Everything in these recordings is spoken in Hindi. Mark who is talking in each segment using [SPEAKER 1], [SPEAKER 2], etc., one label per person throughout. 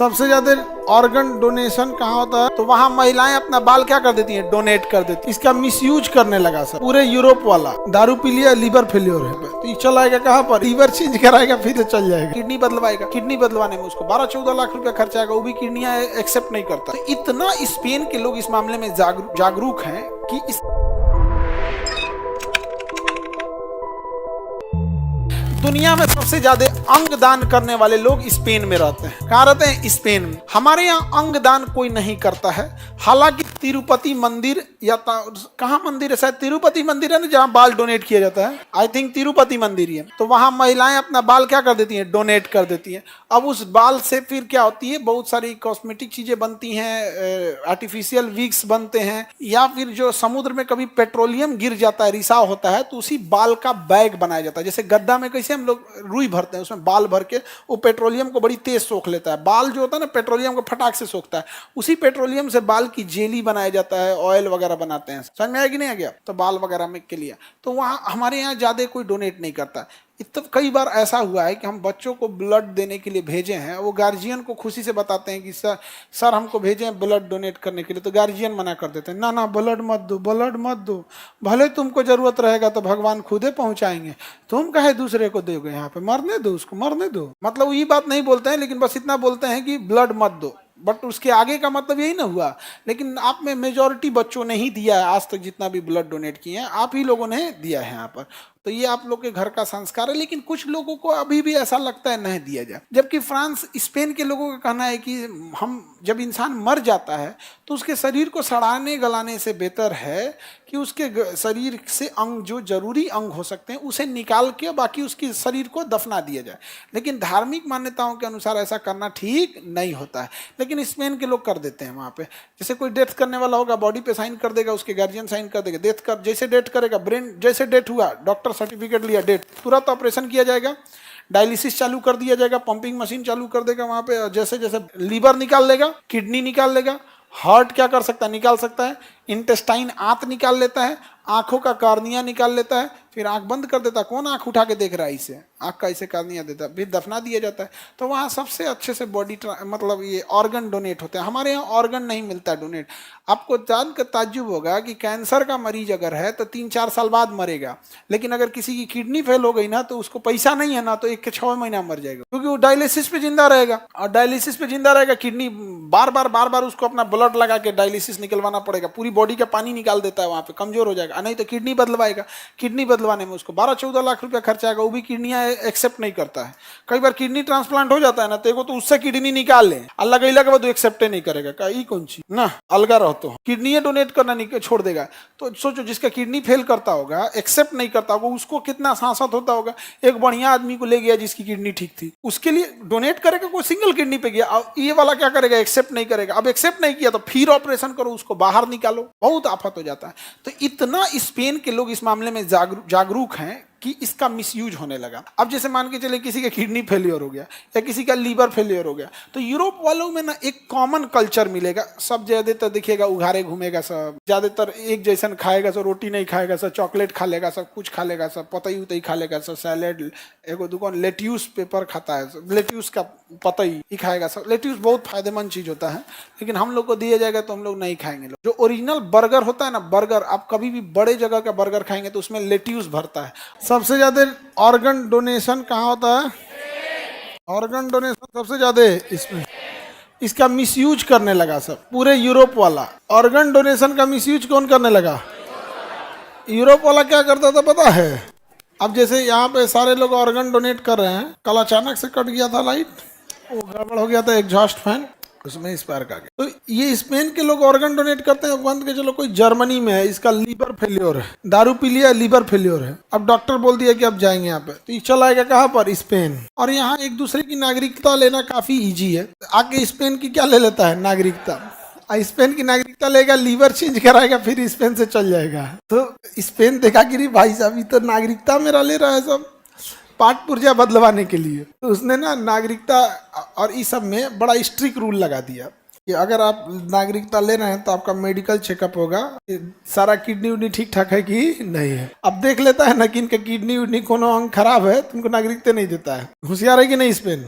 [SPEAKER 1] सबसे ज्यादा ऑर्गन डोनेशन कहाँ होता है तो वहाँ महिलाएं अपना बाल क्या कर देती हैं, डोनेट कर देती हैं। इसका मिसयूज करने लगा सब पूरे यूरोप वाला। दारू पी लिया, लीवर फेल्योर है, तो ये चलाएगा कहाँ पर, लीवर चेंज कराएगा फिर से चल जाएगा। किडनी बदलवाएगा, किडनी बदलवाने में उसको 12-14 लाख रुपया खर्चा आएगा, वो भी किडनियां एक्सेप्ट नहीं करता। तो इतना स्पेन के लोग इस मामले में जागरूक हैं कि इस दुनिया में सबसे ज्यादा अंग दान करने वाले लोग स्पेन में रहते हैं। कहाँ रहते हैं? स्पेन में। हमारे यहाँ अंग दान कोई नहीं करता है। हालांकि तिरुपति मंदिर या कहाँ मंदिर है, शायद तिरुपति मंदिर है ना, जहाँ बाल डोनेट किया जाता है। आई थिंक तिरुपति मंदिर ही है। तो वहाँ महिलाएं अपना बाल क्या कर देती हैं, डोनेट कर देती हैं। अब उस बाल से फिर क्या होती है, बहुत सारी कॉस्मेटिक चीजें बनती हैं, आर्टिफिशियल विग्स बनते हैं, या फिर जो समुद्र में कभी पेट्रोलियम गिर जाता है, रिसाव होता है, तो उसी बाल का बैग बनाया जाता है। जैसे गड्ढा में कैसे हम लोग रुई भरते हैं, उसमें बाल भर के वो पेट्रोलियम को बड़ी तेज सोख लेता है। बाल जो होता है ना, पेट्रोलियम को फटाक से सोखता है। उसी पेट्रोलियम से बाल की जेली बनाया जाता है, ऑयल वगैरह बनाते हैं। समझ में आया कि नहीं आ गया? तो बाल वगैरह में के लिए तो वहाँ हमारे यहाँ ज्यादा कोई डोनेट नहीं करता। इतना कई बार ऐसा हुआ है कि हम बच्चों को ब्लड देने के लिए भेजे हैं, वो गार्जियन को खुशी से बताते हैं कि सर हमको भेजे हैं ब्लड डोनेट करने के लिए, तो गार्जियन मना कर देते हैं, ना ना ब्लड मत दो, ब्लड मत दो, भले तुमको जरूरत रहेगा तो भगवान खुद ही पहुंचाएंगे, तुम कहे दूसरे को दोगे, यहाँ पे मरने दो, उसको मरने दो। मतलब ये बात नहीं बोलते हैं, लेकिन बस इतना बोलते हैं कि ब्लड मत दो, बट उसके आगे का मतलब यही ना हुआ। लेकिन आप में मेजॉरिटी बच्चों ने ही दिया है आज तक, जितना भी ब्लड डोनेट किए हैं आप ही लोगों ने दिया है यहाँ पर। तो ये आप लोग के घर का संस्कार है। लेकिन कुछ लोगों को अभी भी ऐसा लगता है नहीं दिया जाए। जबकि फ्रांस, स्पेन के लोगों का कहना है कि हम जब इंसान मर जाता है तो उसके शरीर को सड़ाने गलाने से बेहतर है कि उसके शरीर से अंग, जो जरूरी अंग हो सकते हैं, उसे निकाल के बाकी उसके शरीर को दफना दिया जाए। लेकिन धार्मिक मान्यताओं के अनुसार ऐसा करना ठीक नहीं होता है। लेकिन स्पेन के लोग कर देते हैं। वहाँ पे जैसे कोई डेथ करने वाला होगा, बॉडी पे साइन कर देगा, उसके गार्जियन साइन कर देगा, डेथ कर जैसे डेथ करेगा, ब्रेन जैसे डेथ हुआ, डॉक्टर सर्टिफिकेट लिया, डेट, तुरंत ऑपरेशन किया जाएगा, डायलिसिस चालू कर दिया जाएगा, पंपिंग मशीन चालू कर देगा वहां पे। जैसे जैसे लीवर निकाल लेगा, किडनी निकाल लेगा, हार्ट क्या कर सकता है, निकाल सकता है, इंटेस्टाइन आंत निकाल लेता है, आंखों का कार्निया निकाल लेता है, फिर आंख बंद कर देता है। कौन आंख उठा के देख रहा है इसे, आंख का इसे कार्निया देता है, फिर दफना दिया जाता है। तो वहाँ सबसे अच्छे से बॉडी मतलब ये ऑर्गन डोनेट होते हैं। हमारे यहाँ ऑर्गन नहीं मिलता डोनेट। आपको जानकर ताज्जुब होगा कि कैंसर का मरीज अगर है तो 3-4 साल बाद मरेगा, लेकिन अगर किसी की किडनी फेल हो गई ना, तो उसको पैसा नहीं है ना, तो 1 के 6 महीना मर जाएगा, क्योंकि वो डायलिसिस पे जिंदा रहेगा। और डायलिसिस पे जिंदा रहेगा, किडनी बार बार उसको अपना ब्लड लगा के डायलिसिस निकलवाना पड़ेगा, पूरी बॉडी का पानी निकाल देता है, वहाँ पे कमजोर हो जाएगा। नहीं तो किडनी बदलवाएगा, किडनी बदलवाने में उसको 12-14 लाख रुपया खर्चा आएगा, वो भी किडनियां एक्सेप्ट नहीं करता है। कई बार किडनी ट्रांसप्लांट हो जाता है ना, तो तो उससे किडनी निकाल ले, अल्लाह गईला के बाद एक्सेप्ट नहीं करेगा, कहीं कौन सी ना अलगा रहते किडनी डोनेट करना नहीं छोड़ देगा। तो सोचो, जिसका किडनी फेल करता होगा, एक्सेप्ट नहीं करता होगा, उसको कितना सांसत होता होगा। एक बढ़िया आदमी को ले गया जिसकी किडनी ठीक थी, उसके लिए डोनेट करेगा, कोई सिंगल किडनी पे गया, और ये वाला क्या करेगा, एक्सेप्ट नहीं करेगा। अब एक्सेप्ट नहीं किया तो फिर ऑपरेशन करो, उसको बाहर निकालो, बहुत आफत हो जाता है। तो इतना स्पेन के लोग इस मामले में जागरूक हैं कि इसका मिसयूज होने लगा। अब जैसे मान के चले किसी का किडनी फेलियर हो गया या किसी का लीवर फेलियर हो गया, तो यूरोप वालों में ना एक कॉमन कल्चर मिलेगा। सब ज्यादातर देखिएगा उघारे घूमेगा, सब ज्यादातर एक जैसन खाएगा, सब रोटी नहीं खाएगा, सब चॉकलेट खा लेगा, सब कुछ खा लेगा, सब पतई उतई खा लेगा, सब सैलेड, एगो दुकान लेट्यूस पेपर खाता है, लेट्यूस का पतई ही खाएगा सब। लेट्यूस बहुत फायदेमंद चीज होता है, लेकिन हम लोग को दिया जाएगा तो हम लोग नहीं खाएंगे। जो ओरिजिनल बर्गर होता है ना, बर्गर आप कभी भी बड़े जगह का बर्गर खाएंगे तो उसमें लेट्यूस भरता है। सबसे ज्यादा ऑर्गन डोनेशन कहाँ होता है? ऑर्गन डोनेशन सबसे ज्यादा इसमें। इसका मिसयूज करने लगा सब पूरे यूरोप वाला। ऑर्गन डोनेशन का मिसयूज कौन करने लगा? यूरोप वाला क्या करता था पता है? अब जैसे यहाँ पे सारे लोग ऑर्गन डोनेट कर रहे हैं, कल अचानक से कट गया था लाइट, वो गड़बड़ हो गया था एग्जॉस्ट फैन, उसमें स्पार्क आ गया। तो ये स्पेन के लोग ऑर्गन डोनेट करते हैं। बंद के चलो, कोई जर्मनी में है, इसका लीवर फेल्योर है, दारू पी लिया, लीवर फेल्योर है, अब डॉक्टर बोल दिया कि अब जाएंगे यहाँ पे, तो ये चलाएगा कहाँ पर? स्पेन। और यहाँ एक दूसरे की नागरिकता लेना काफी इजी है। आके स्पेन की क्या ले लेता है? नागरिकता। स्पेन की नागरिकता लेगा, लीवर चेंज कराएगा, फिर स्पेन से चल जाएगा। तो स्पेन देखा कि भाई साहब ये तो नागरिकता मेरा ले रहा है सब, पाठ पुर्जा बदलवाने के लिए। तो उसने ना नागरिकता और इस सब में बड़ा स्ट्रिक्ट रूल लगा दिया कि अगर आप नागरिकता ले रहे हैं तो आपका मेडिकल चेकअप होगा, सारा किडनी उडनी ठीक ठाक है कि नहीं है। अब देख लेता है ना कि इनका किडनी उडनी कोनो अंग खराब है, तुमको नागरिकता नहीं देता है। होशियार है कि नहीं स्पेन?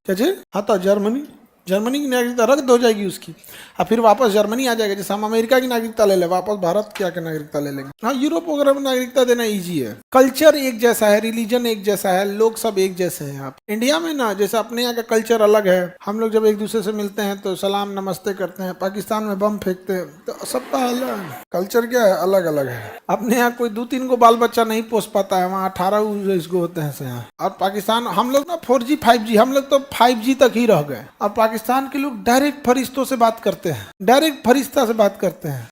[SPEAKER 1] क्या जी? हाँ तो जर्मनी जर्मनी की नागरिकता रद्द हो जाएगी उसकी, और फिर वापस जर्मनी आ जाएगा। जैसे हम अमेरिका की नागरिकता ले ले, वापस भारत की आके नागरिकता ले लेंगे। हाँ, यूरोप वगैरह में नागरिकता देना इजी है। कल्चर एक जैसा है, रिलीजन एक जैसा है, लोग सब एक जैसे हैं। आप इंडिया में ना, जैसे अपने यहाँ का कल्चर अलग है, हम लोग जब एक दूसरे से मिलते हैं तो सलाम नमस्ते करते हैं, पाकिस्तान में बम फेंकते हैं, तो सबका अलग कल्चर क्या है, अलग अलग है। अपने यहाँ कोई 2-3 को बाल बच्चा नहीं पोस पाता है, वहाँ 18 को होते हैं यहाँ। और पाकिस्तान, हम लोग ना 4G 5G, हम लोग तो 5G तक ही रह गए। और पाकिस्तान के लोग डायरेक्ट फरिश्तों से बात करते हैं, डायरेक्ट फरिश्ता से बात करते हैं।